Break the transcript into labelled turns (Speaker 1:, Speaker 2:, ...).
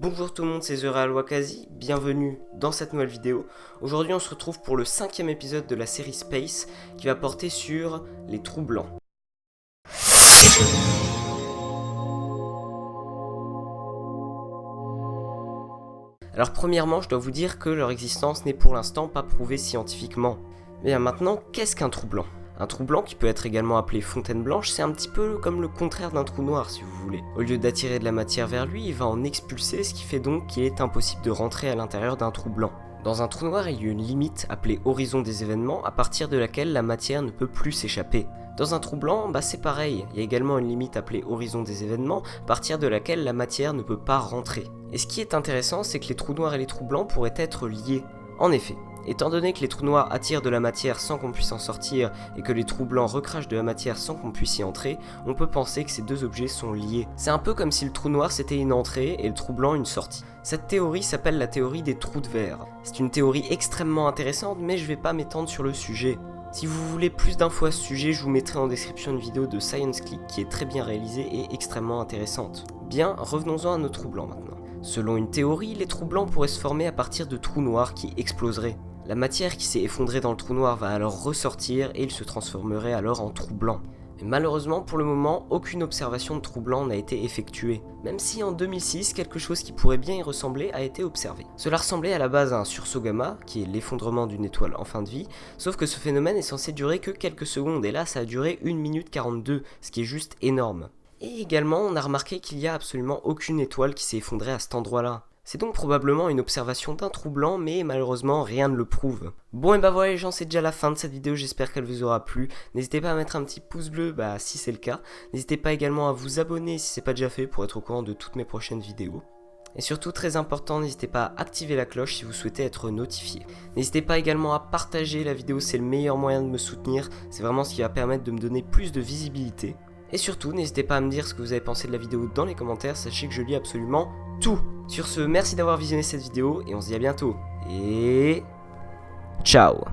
Speaker 1: Bonjour tout le monde, c'est The Real Wakazi, bienvenue dans cette nouvelle vidéo. Aujourd'hui on se retrouve pour le 5e épisode de la série Space qui va porter sur les trous blancs. Alors premièrement, je dois vous dire que leur existence n'est pour l'instant pas prouvée scientifiquement. Mais maintenant, qu'est-ce qu'un trou blanc ? Un trou blanc, qui peut être également appelé fontaine blanche, c'est un petit peu comme le contraire d'un trou noir si vous voulez. Au lieu d'attirer de la matière vers lui, il va en expulser, ce qui fait donc qu'il est impossible de rentrer à l'intérieur d'un trou blanc. Dans un trou noir, il y a une limite appelée horizon des événements, à partir de laquelle la matière ne peut plus s'échapper. Dans un trou blanc, c'est pareil, il y a également une limite appelée horizon des événements, à partir de laquelle la matière ne peut pas rentrer. Et ce qui est intéressant, c'est que les trous noirs et les trous blancs pourraient être liés. En effet, étant donné que les trous noirs attirent de la matière sans qu'on puisse en sortir et que les trous blancs recrachent de la matière sans qu'on puisse y entrer, on peut penser que ces deux objets sont liés. C'est un peu comme si le trou noir c'était une entrée et le trou blanc une sortie. Cette théorie s'appelle la théorie des trous de verre. C'est une théorie extrêmement intéressante, mais je vais pas m'étendre sur le sujet. Si vous voulez plus d'infos à ce sujet, je vous mettrai en description une vidéo de Science Click qui est très bien réalisée et extrêmement intéressante. Bien, revenons-en à nos trous blancs maintenant. Selon une théorie, les trous blancs pourraient se former à partir de trous noirs qui exploseraient. La matière qui s'est effondrée dans le trou noir va alors ressortir et il se transformerait alors en trou blanc. Mais malheureusement, pour le moment, aucune observation de trou blanc n'a été effectuée, même si en 2006, quelque chose qui pourrait bien y ressembler a été observé. Cela ressemblait à la base à un sursaut gamma, qui est l'effondrement d'une étoile en fin de vie, sauf que ce phénomène est censé durer que quelques secondes, et là ça a duré 1 minute 42, ce qui est juste énorme. Et également, on a remarqué qu'il n'y a absolument aucune étoile qui s'est effondrée à cet endroit-là. C'est donc probablement une observation d'un trou blanc, mais malheureusement rien ne le prouve. Bon et voilà les gens, c'est déjà la fin de cette vidéo, j'espère qu'elle vous aura plu. N'hésitez pas à mettre un petit pouce bleu si c'est le cas. N'hésitez pas également à vous abonner si c'est pas déjà fait pour être au courant de toutes mes prochaines vidéos. Et surtout, très important, n'hésitez pas à activer la cloche si vous souhaitez être notifié. N'hésitez pas également à partager la vidéo, c'est le meilleur moyen de me soutenir. C'est vraiment ce qui va permettre de me donner plus de visibilité. Et surtout, n'hésitez pas à me dire ce que vous avez pensé de la vidéo dans les commentaires, sachez que je lis absolument tout. Sur ce, merci d'avoir visionné cette vidéo et on se dit à bientôt. Et ciao.